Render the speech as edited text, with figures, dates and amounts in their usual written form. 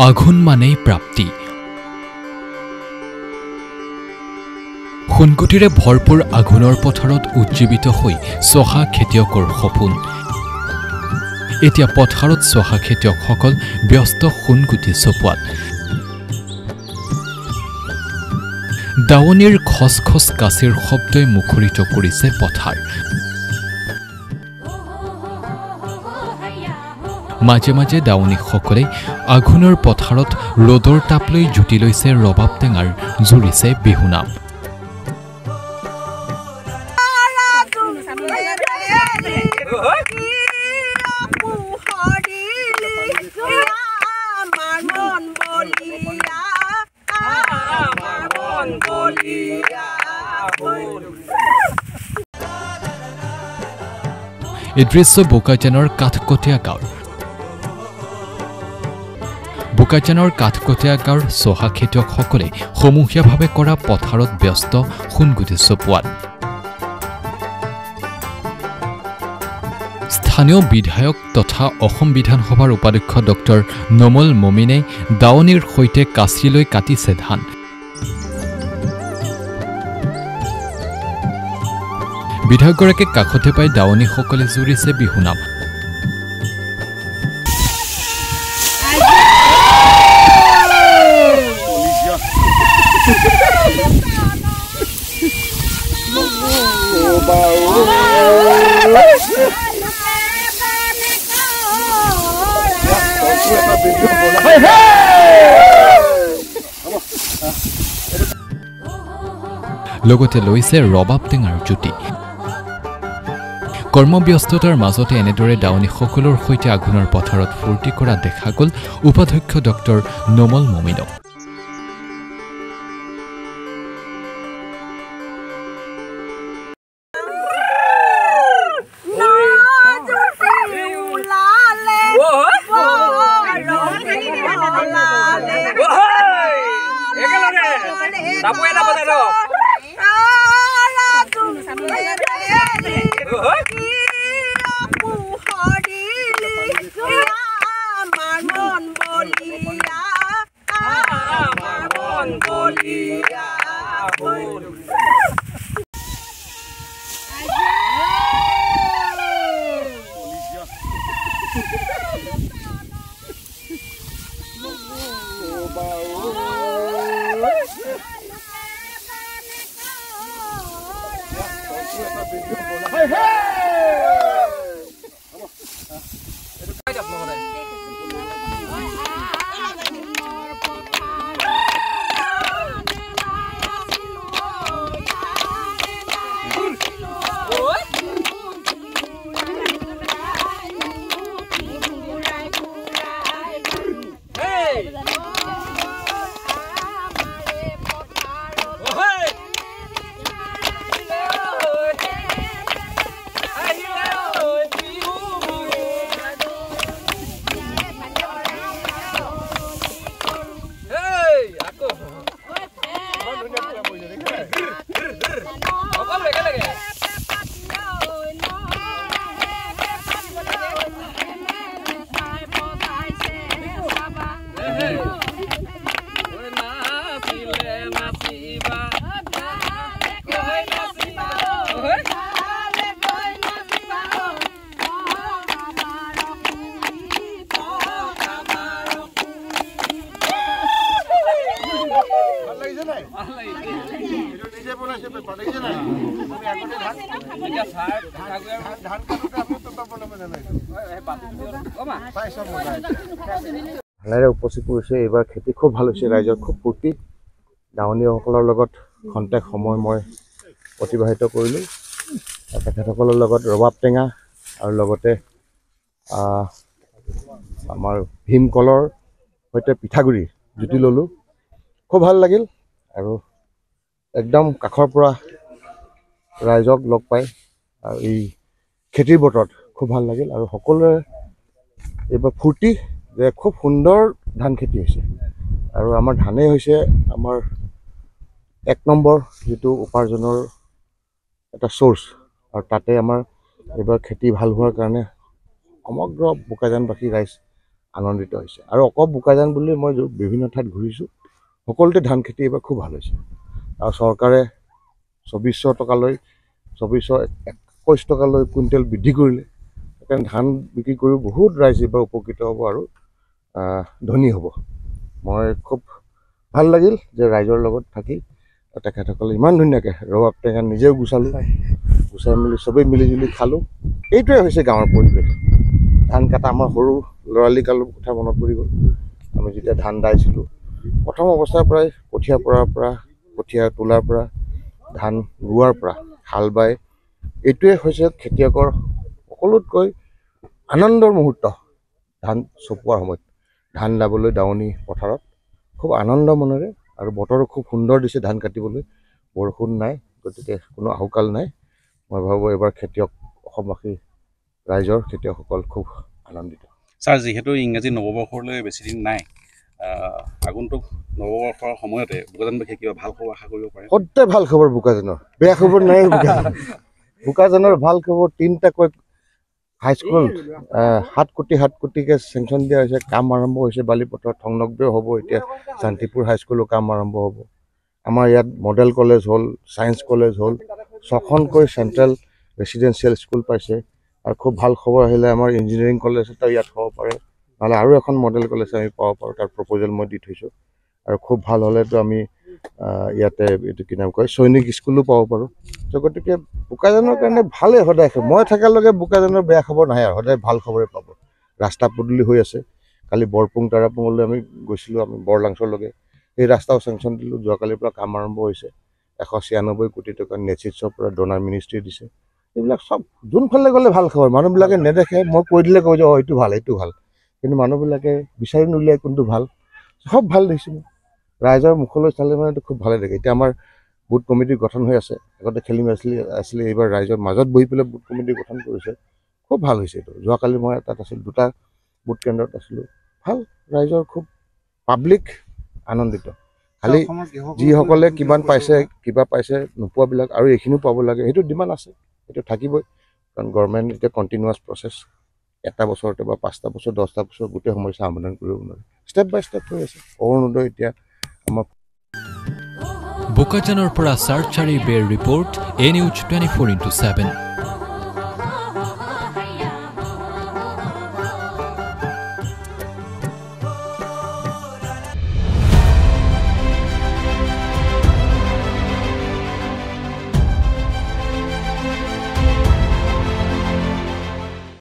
আঘোণ মানেই প্ৰাপ্তি। সোণগুটিৰে ভৰপূৰ আঘোণৰ পথাৰত উজ্জীৱিত হৈ চহা খেতিয়কৰ সপোন। এতিয়া পথাৰত চহা খেতিয়কসকল ব্যস্ত সোণগুটি চপোৱাত। দাৱনীৰ খচখচ কাচিৰ শব্দই মুখৰিত কৰিছে পথাৰ। মাজে মাজে দাৱনীসকলে আঘোণৰ পথাৰত ৰ'দৰ তাপ লৈ জুতি লৈছে ৰবাব টেঙাৰ, জুৰিছে বিহুনাম। এই দৃশ্য বোকাজানৰ কাঠকটীয়া গাঁৱৰ। বোকাজানৰ কাঠকটীয়া গাঁৱৰ চহা খেতিয়কসকলে সমূহীয়াভাৱে কৰা পথাৰত ব্যস্ত সোণগুটি চপোৱাত। স্থানীয় বিধায়ক তথা অসম বিধানসভাৰ উপাধ্যক্ষ ডক্টৰ নমল মমিনে দাৱনীৰ সৈতে কাচি লৈ কাটিছে ধান। বিধায়কগৰাকীক কাষতে পাই দাৱনীসকলে জুৰিছে বিহুনাম। লগতে লৈছে ৰবাব টেঙাৰ জুতি। কৰ্মব্যস্ততাৰ মাজতে এনেদৰে দাৱনীসকলৰ সৈতে আঘোণৰ পথাৰত ফূৰ্তি কৰা দেখা গ'ল উপাধ্যক্ষ ডক্টৰ নমল মমিনক। ভালেৰে উপচি পৰিছে। এইবাৰ খেতি খুব ভাল হৈছে, ৰাইজৰ খুব ফূৰ্তি। দাৱনীসকলৰ লগত খন্তেক সময় মই অতিবাহিত কৰিলোঁ। তেখেতসকলৰ লগত ৰবাব টেঙা আৰু লগতে আমাৰ ভীমকলৰ সৈতে পিঠাগুড়ি জুতি ল'লোঁ। খুব ভাল লাগিল আৰু একদম কাষৰ পৰা ৰাইজক লগ পাই আৰু এই খেতিৰ বতৰত খুব ভাল লাগিল আৰু সকলোৰে এইবাৰ ফূৰ্তি যে খুব সুন্দৰ ধান খেতি হৈছে আৰু আমাৰ ধানেই হৈছে আমাৰ এক নম্বৰ যিটো উপাৰ্জনৰ এটা সোৰ্স আৰু তাতে আমাৰ এইবাৰ খেতি ভাল হোৱাৰ কাৰণে সমগ্ৰ বোকাজানবাসী ৰাইজ আনন্দিত হৈছে। আৰু অকল বোকাজান বুলি মই বিভিন্ন ঠাইত ঘূৰিছোঁ, সকলোতে ধান খেতি এইবাৰ খুব ভাল হৈছে। আৰু চৰকাৰে 2400 টকালৈ 2421 টকালৈ কুইণ্টেল বৃদ্ধি কৰিলে। সেইকাৰণে ধান বিক্ৰী কৰিও বহুত ৰাইজ এইবাৰ উপকৃত হ'ব আৰু ধনী হ'ব। মই খুব ভাল লাগিল যে ৰাইজৰ লগত থাকি তেখেতসকলে ইমান ধুনীয়াকৈ ৰবাব টেঙা নিজেও গুচালোঁ, গুচাই মেলি চবেই মিলিজুলি খালোঁ। এইটোৱে হৈছে গাঁৱৰ পৰিৱেশ। ধান কটা আমাৰ সৰু ল'ৰালি কালৰ কথা মনত পৰি গ'ল। আমি যেতিয়া ধান দাইছিলোঁ, প্ৰথম অৱস্থাৰ পৰাই কঠীয়া পৰাৰ পৰা, কঠীয়া তোলাৰ পৰা, ধান ৰোৱাৰ পৰা, হাল বাই, এইটোৱে হৈছে খেতিয়কৰ সকলোতকৈ আনন্দৰ মুহূৰ্ত। ধান চপোৱাৰ সময়ত ধান দাবলৈ দাৱনি পথাৰত খুব আনন্দ মনেৰে, আৰু বতৰো খুব সুন্দৰ দিছে ধান কাটিবলৈ, বৰষুণ নাই, গতিকে কোনো আহুকাল নাই। মই ভাবোঁ এইবাৰ খেতিয়ক অসমবাসী ৰাইজৰ খেতিয়কসকল খুব আনন্দিত। ছাৰ, যিহেতু ইংৰাজী নৱবৰ্ষলৈ বেছি দিন নাই, আগন্তুক নৱবৰ্ষৰ সময়তে বোকাজানবাসীয়ে কিবা ভাল খবৰ আশা কৰিব পাৰে? সদায় ভাল খবৰ বোকাজানৰ, বেয়া খবৰ নাই। বোকাজানৰ ভাল খবৰ, 3টাকৈ হাইস্কুল 7 কোটিকৈ চেংচন দিয়া হৈছে, কাম আৰম্ভ হৈছে। বালিপথৰ সংলগ্ন হ'ব, এতিয়া শান্তিপুৰ হাইস্কুলৰ কাম আৰম্ভ হ'ব। আমাৰ ইয়াত মডেল কলেজ হ'ল, ছায়েন্স কলেজ হ'ল, 6খনকৈ চেণ্ট্ৰেল ৰেচিডেঞ্চিয়েল স্কুল পাইছে। আৰু খুব ভাল খবৰ আহিলে আমাৰ ইঞ্জিনিয়াৰিং কলেজ এটা ইয়াত হ'ব পাৰে, নহ'লে আৰু এখন মডেল কলেজ আমি পাব পাৰোঁ। তাৰ প্ৰপ'জেল মই দি থৈছোঁ। আৰু খুব ভাল হ'লেতো আমি ইয়াতে এইটো কি নাম কয়, সৈনিক স্কুলো পাব পাৰোঁ। ত' গতিকে বোকাজানৰ কাৰণে ভালেই সদায়। মই থকালৈকে বোকাজানৰ বেয়া খবৰ নাহে, আৰু সদায় ভাল খবৰে পাব। ৰাস্তা পদূলি হৈ আছে। কালি বৰপুং তাৰাপুঙলৈ আমি গৈছিলোঁ, আমি বৰলাংচৰলৈকে, সেই ৰাস্তাও চেংচন দিলোঁ। যোৱাকালিৰ পৰা কাম আৰম্ভ হৈছে। 196 কোটি টকা নেচিছৰ পৰা ডনাৰ মিনিষ্ট্ৰীয়ে দিছে। এইবিলাক চব যোনফালে গ'লে ভাল খবৰ। মানুহবিলাকে নেদেখে, মই কৈ দিলে কয় যে এইটো ভাল, এইটো ভাল, কিন্তু মানুহবিলাকে বিচাৰি নুলিয়াই কোনটো ভাল। চব ভাল দেখিছোঁ। ৰাইজৰ মুখলৈ চালে মানে খুব ভালে লাগে। এতিয়া আমাৰ বুথ কমিটি গঠন হৈ আছে। আগতে খেলি মেলি আছিলে, এইবাৰ ৰাইজৰ মাজত বহি পেলাই বুথ কমিটি গঠন কৰিছে। খুব ভাল হৈছে এইটো। যোৱাকালি মই তাত আছিলোঁ, 2টা বুথ কেন্দ্ৰত আছিলোঁ। ভাল, ৰাইজৰ খুব পাব্লিক আনন্দিত। খালি যিসকলে কিমান পাইছে, কিবা পাইছে, নোপোৱাবিলাক আৰু এইখিনিও পাব লাগে, সেইটো ডিমাণ্ড আছে, সেইটো থাকিবই। কাৰণ গভৰ্ণমেণ্ট এতিয়া কণ্টিনিউৱাছ প্ৰচেছ, এটা বছৰতে বা 5টা বছৰ 10টা বছৰ গোটেই সমস্যা সমাধান কৰিব নোৱাৰে। ষ্টেপ বাই ষ্টেপ হৈ আছে। অৰুণোদয় এতিয়া আমাৰ বোকাজানৰ পৰা চাৰ্চাৰী বেৰ ৰিপৰ্ট, NUJ 24x7।